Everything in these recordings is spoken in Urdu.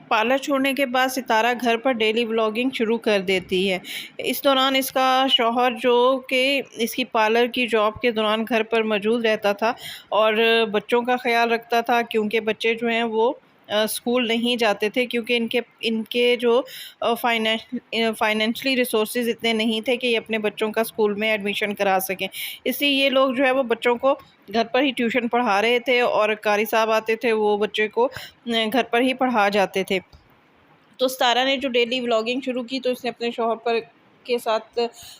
پارلر چھوڑنے کے بعد ستارہ گھر پر ڈیلی ولاگنگ شروع کر دیتی ہے۔ اس دوران اس کا شوہر جو کہ اس کی پارلر کی جاب کے دوران گھر پر موجود رہتا تھا اور بچوں کا خیال رکھتا تھا، کیونکہ بچے جو ہیں وہ اسکول نہیں جاتے تھے، کیونکہ ان کے جو فائنینشلی ریسورسز اتنے نہیں تھے کہ یہ اپنے بچوں کا اسکول میں ایڈمیشن کرا سکیں۔ اس لیے یہ لوگ جو ہے وہ بچوں کو گھر پر ہی ٹیوشن پڑھا رہے تھے، اور قاری صاحب آتے تھے وہ بچے کو گھر پر ہی پڑھا جاتے تھے۔ تو ستارہ نے جو ڈیلی ولاگنگ شروع کی تو اس نے اپنے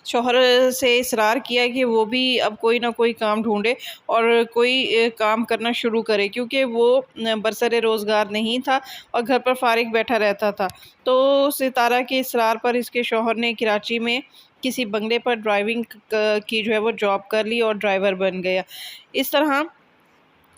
شوہر سے اصرار کیا کہ وہ بھی اب کوئی نہ کوئی کام ڈھونڈے اور کوئی کام کرنا شروع کرے، کیونکہ وہ برسر روزگار نہیں تھا اور گھر پر فارغ بیٹھا رہتا تھا۔ تو ستارہ کے اصرار پر اس کے شوہر نے کراچی میں کسی بنگلے پر ڈرائیونگ کی جو ہے وہ جاب کر لی اور ڈرائیور بن گیا۔ اس طرح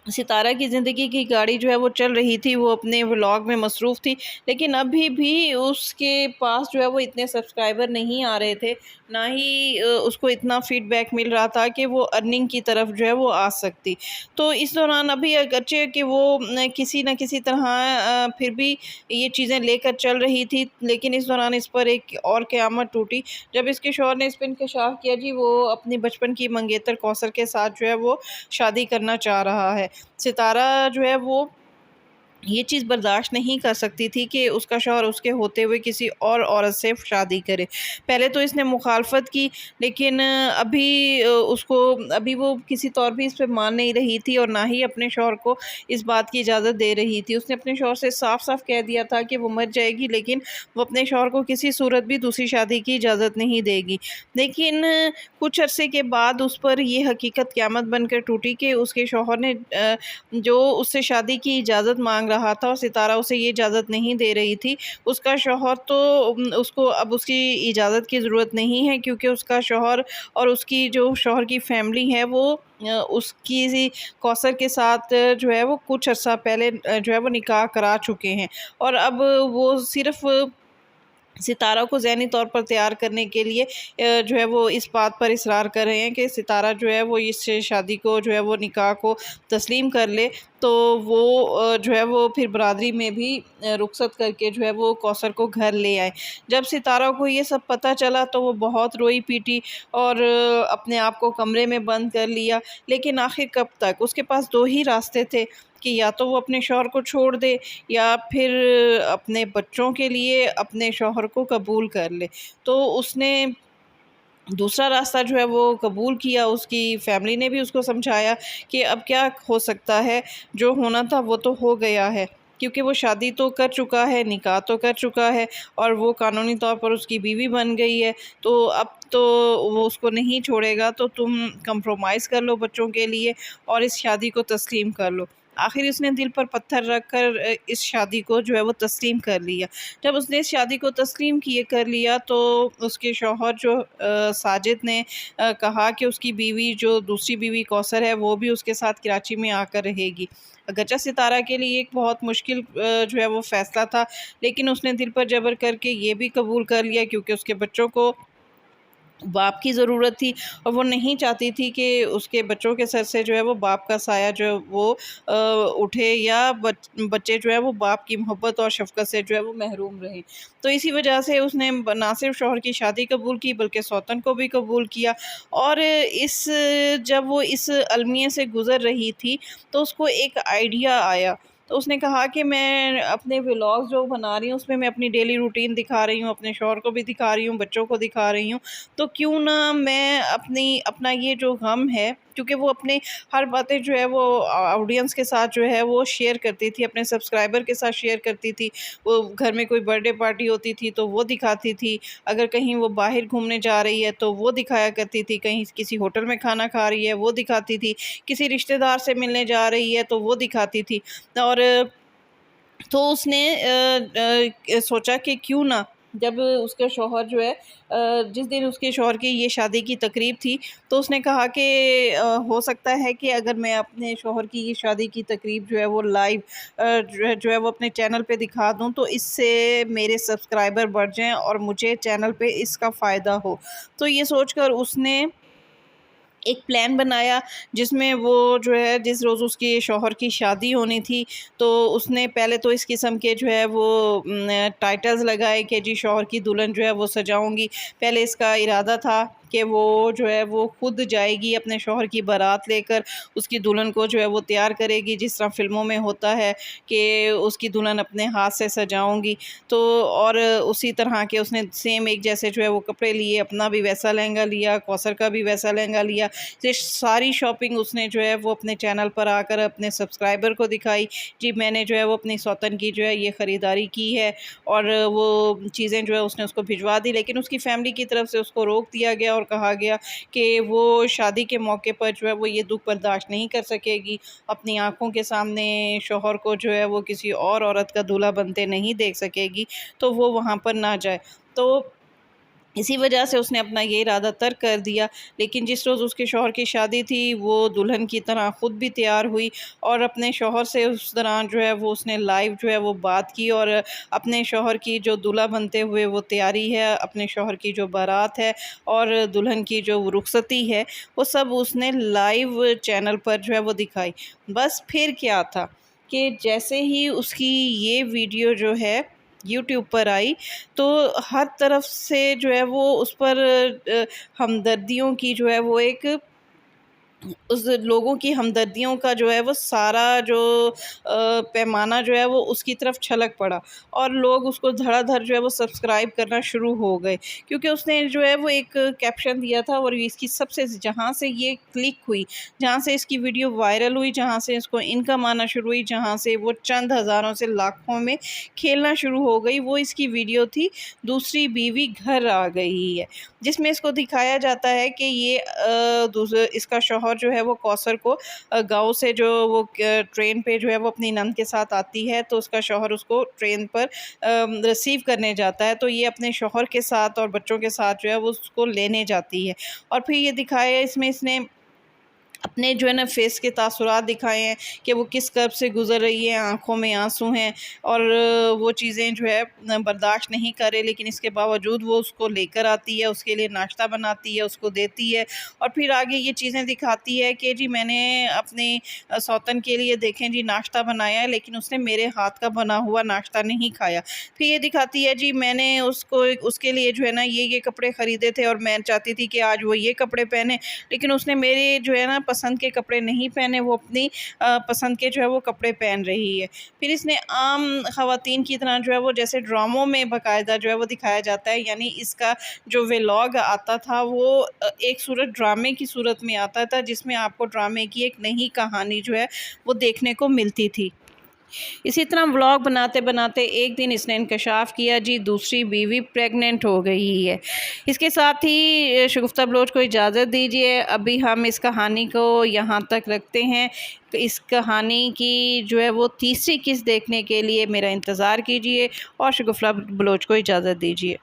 ستارہ کی زندگی کی گاڑی جو ہے وہ چل رہی تھی، وہ اپنے ولاگ میں مصروف تھی، لیکن ابھی بھی اس کے پاس جو ہے وہ اتنے سبسکرائبر نہیں آ رہے تھے، نہ ہی اس کو اتنا فیڈ بیک مل رہا تھا کہ وہ ارننگ کی طرف جو ہے وہ آ سکتی۔ تو اس دوران ابھی اگرچہ کہ وہ کسی نہ کسی طرح پھر بھی یہ چیزیں لے کر چل رہی تھی، لیکن اس دوران اس پر ایک اور قیامت ٹوٹی جب اس کے شوہر نے اس پہ انکشاف کیا جی وہ اپنی بچپن کی منگیتر کوثر کے ساتھ جو ہے وہ شادی کرنا چاہ رہا ہے۔ ستارہ جو ہے وہ یہ چیز برداشت نہیں کر سکتی تھی کہ اس کا شوہر اس کے ہوتے ہوئے کسی اور عورت سے شادی کرے۔ پہلے تو اس نے مخالفت کی، لیکن ابھی وہ کسی طور بھی اس پہ مان نہیں رہی تھی اور نہ ہی اپنے شوہر کو اس بات کی اجازت دے رہی تھی۔ اس نے اپنے شوہر سے صاف صاف کہہ دیا تھا کہ وہ مر جائے گی، لیکن وہ اپنے شوہر کو کسی صورت بھی دوسری شادی کی اجازت نہیں دے گی۔ لیکن کچھ عرصے کے بعد اس پر یہ حقیقت قیامت بن کر ٹوٹی کہ اس کے شوہر نے جو اس سے شادی کی اجازت مانگ رہا تھا اور ستارہ اسے یہ اجازت نہیں دے رہی تھی، اس کا شوہر تو اس کو اب اس کی اجازت کی ضرورت نہیں ہے، کیونکہ اس کا شوہر اور اس کی جو شوہر کی فیملی ہے وہ اس کی کوثر کے ساتھ جو ہے وہ کچھ عرصہ پہلے جو ہے وہ نکاح کرا چکے ہیں، اور اب وہ صرف ستارہ کو ذہنی طور پر تیار کرنے کے لیے جو ہے وہ اس بات پر اصرار کر رہے ہیں کہ ستارہ جو ہے وہ اس شادی کو جو ہے وہ نکاح کو تسلیم کر لے، تو وہ جو ہے وہ پھر برادری میں بھی رخصت کر کے جو ہے وہ کوثر کو گھر لے آئے۔ جب ستارہ کو یہ سب پتہ چلا تو وہ بہت روئی پیٹی اور اپنے آپ کو کمرے میں بند کر لیا، لیکن آخر کب تک؟ اس کے پاس دو ہی راستے تھے کہ یا تو وہ اپنے شوہر کو چھوڑ دے یا پھر اپنے بچوں کے لیے اپنے شوہر کو قبول کر لے۔ تو اس نے دوسرا راستہ جو ہے وہ قبول کیا۔ اس کی فیملی نے بھی اس کو سمجھایا کہ اب کیا ہو سکتا ہے، جو ہونا تھا وہ تو ہو گیا ہے، کیونکہ وہ شادی تو کر چکا ہے، نکاح تو کر چکا ہے، اور وہ قانونی طور پر اس کی بیوی بن گئی ہے، تو اب تو وہ اس کو نہیں چھوڑے گا، تو تم کمپرومائز کر لو بچوں کے لیے اور اس شادی کو تسلیم کر لو۔ آخر اس نے دل پر پتھر رکھ کر اس شادی کو جو ہے وہ تسلیم کر لیا۔ جب اس نے اس شادی کو تسلیم کر لیا تو اس کے شوہر جو ساجد نے کہا کہ اس کی بیوی جو دوسری بیوی کوثر ہے وہ بھی اس کے ساتھ کراچی میں آ کر رہے گی۔ اگرچہ ستارہ کے لیے ایک بہت مشکل جو ہے وہ فیصلہ تھا، لیکن اس نے دل پر جبر کر کے یہ بھی قبول کر لیا، کیونکہ اس کے بچوں کو باپ کی ضرورت تھی اور وہ نہیں چاہتی تھی کہ اس کے بچوں کے سر سے جو ہے وہ باپ کا سایہ جو ہے وہ اٹھے، یا بچے جو ہے وہ باپ کی محبت اور شفقت سے جو ہے وہ محروم رہیں۔ تو اسی وجہ سے اس نے نہ صرف شوہر کی شادی قبول کی بلکہ سوتن کو بھی قبول کیا، اور جب وہ اس المیے سے گزر رہی تھی تو اس کو ایک آئیڈیا آیا۔ تو اس نے کہا کہ میں اپنے ولاگز جو بنا رہی ہوں اس میں اپنی ڈیلی روٹین دکھا رہی ہوں، اپنے شوہر کو بھی دکھا رہی ہوں، بچوں کو دکھا رہی ہوں، تو کیوں نہ میں اپنا یہ جو غم ہے، کیونکہ وہ اپنے ہر باتیں جو ہے وہ آڈینس کے ساتھ جو ہے وہ شیئر کرتی تھی، اپنے سبسکرائبر کے ساتھ شیئر کرتی تھی، وہ گھر میں کوئی برتھ ڈے پارٹی ہوتی تھی تو وہ دکھاتی تھی، اگر کہیں وہ باہر گھومنے جا رہی ہے تو وہ دکھایا کرتی تھی، کہیں کسی ہوٹل میں کھانا کھا رہی ہے وہ دکھاتی تھی، کسی رشتہ دار سے ملنے جا رہی ہے تو وہ دکھاتی تھی، اور تو اس نے سوچا کہ کیوں نہ، جب اس کا شوہر جو ہے جس دن اس کے شوہر کی یہ شادی کی تقریب تھی تو اس نے کہا کہ ہو سکتا ہے کہ اگر میں اپنے شوہر کی یہ شادی کی تقریب جو ہے وہ لائیو جو ہے وہ اپنے چینل پہ دکھا دوں تو اس سے میرے سبسکرائبر بڑھ جائیں اور مجھے چینل پہ اس کا فائدہ ہو۔ تو یہ سوچ کر اس نے ایک پلان بنایا جس میں وہ جو ہے جس روز اس کے شوہر کی شادی ہونی تھی تو اس نے پہلے تو اس قسم کے جو ہے وہ ٹائٹلز لگائے کہ جی شوہر کی دلہن جو ہے وہ سجاؤں گی۔ پہلے اس کا ارادہ تھا کہ وہ جو ہے وہ خود جائے گی اپنے شوہر کی بارات لے کر، اس کی دلہن کو جو ہے وہ تیار کرے گی جس طرح فلموں میں ہوتا ہے کہ اس کی دلہن اپنے ہاتھ سے سجاؤں گی۔ تو اور اسی طرح کے اس نے سیم ایک جیسے جو ہے وہ کپڑے لیے، اپنا بھی ویسا لہنگا لیا، کوثر کا بھی ویسا لہنگا لیا۔ یہ ساری شاپنگ اس نے جو ہے وہ اپنے چینل پر آ کر اپنے سبسکرائبر کو دکھائی، جی میں نے جو ہے وہ اپنی سوتن کی جو ہے یہ خریداری کی ہے، اور وہ چیزیں جو ہے اس نے اس کو بھجوا دی۔ لیکن اس کی فیملی کی طرف سے اس کو روک دیا گیا اور کہا گیا کہ وہ شادی کے موقع پر جو ہے وہ یہ دکھ برداشت نہیں کر سکے گی، اپنی آنکھوں کے سامنے شوہر کو جو ہے وہ کسی اور عورت کا دولہا بنتے نہیں دیکھ سکے گی، تو وہ وہاں پر نہ جائے۔ تو اسی وجہ سے اس نے اپنا یہ ارادہ ترک کر دیا۔ لیکن جس روز اس کے شوہر کی شادی تھی وہ دلہن کی طرح خود بھی تیار ہوئی اور اپنے شوہر سے اس دوران جو ہے وہ اس نے لائیو جو ہے وہ بات کی، اور اپنے شوہر کی جو دلہا بنتے ہوئے وہ تیاری ہے، اپنے شوہر کی جو بارات ہے اور دلہن کی جو رخصتی ہے، وہ سب اس نے لائیو چینل پر جو ہے وہ دکھائی۔ بس پھر کیا تھا کہ جیسے ہی اس کی یہ ویڈیو جو ہے یوٹیوب پر آئی تو ہر طرف سے جو ہے وہ اس پر ہمدردیوں کی جو ہے وہ ایک اس لوگوں کی ہمدردیوں کا جو ہے وہ سارا جو پیمانہ جو ہے وہ اس کی طرف چھلک پڑا، اور لوگ اس کو دھڑا دھڑ جو ہے وہ سبسکرائب کرنا شروع ہو گئے، کیونکہ اس نے جو ہے وہ ایک کیپشن دیا تھا، اور اس کی سب سے جہاں سے یہ کلک ہوئی، جہاں سے اس کی ویڈیو وائرل ہوئی، جہاں سے اس کو انکم آنا شروع ہوئی، جہاں سے وہ چند ہزاروں سے لاکھوں میں کھیلنا شروع ہو گئی، وہ اس کی ویڈیو تھی دوسری بیوی گھر آ گئی ہے، جس میں اس کو دکھایا جاتا ہے کہ یہ اس کا شوہر جو ہے وہ کوثر کو گاؤں سے جو وہ ٹرین پہ جو ہے وہ اپنی نند کے ساتھ آتی ہے، تو اس کا شوہر اس کو ٹرین پر ریسیو کرنے جاتا ہے، تو یہ اپنے شوہر کے ساتھ اور بچوں کے ساتھ جو ہے وہ اس کو لینے جاتی ہے، اور پھر یہ دکھایا اس میں اس نے اپنے جو ہے نا فیس کے تاثرات دکھائے ہیں کہ وہ کس کرب سے گزر رہی ہے، آنکھوں میں آنسو ہیں، اور وہ چیزیں جو ہے برداشت نہیں کرے، لیکن اس کے باوجود وہ اس کو لے کر آتی ہے، اس کے لیے ناشتہ بناتی ہے، اس کو دیتی ہے، اور پھر آگے یہ چیزیں دکھاتی ہے کہ جی میں نے اپنے سوتن کے لیے دیکھیں جی ناشتہ بنایا ہے، لیکن اس نے میرے ہاتھ کا بنا ہوا ناشتہ نہیں کھایا۔ پھر یہ دکھاتی ہے جی میں نے اس کے لیے جو ہے نا یہ کپڑے خریدے تھے، اور میں چاہتی تھی کہ آج وہ یہ کپڑے پہنے، لیکن اس نے میرے جو ہے نا پسند کے کپڑے نہیں پہنے، وہ اپنی پسند کے جو ہے وہ کپڑے پہن رہی ہے۔ پھر اس نے عام خواتین کی طرح جو ہے وہ جیسے ڈراموں میں باقاعدہ جو ہے وہ دکھایا جاتا ہے، یعنی اس کا جو ویلاگ آتا تھا وہ ایک صورت ڈرامے کی صورت میں آتا تھا، جس میں آپ کو ڈرامے کی ایک نئی کہانی جو ہے وہ دیکھنے کو ملتی تھی۔ اسی طرح ولاگ بناتے بناتے ایک دن اس نے انکشاف کیا جی دوسری بیوی پریگننٹ ہو گئی ہے۔ اس کے ساتھ ہی شگفتہ بلوچ کو اجازت دیجیے، ابھی ہم اس کہانی کو یہاں تک رکھتے ہیں۔ اس کہانی کی جو ہے وہ تیسری قسط دیکھنے کے لیے میرا انتظار کیجیے، اور شگفتہ بلوچ کو اجازت دیجیے۔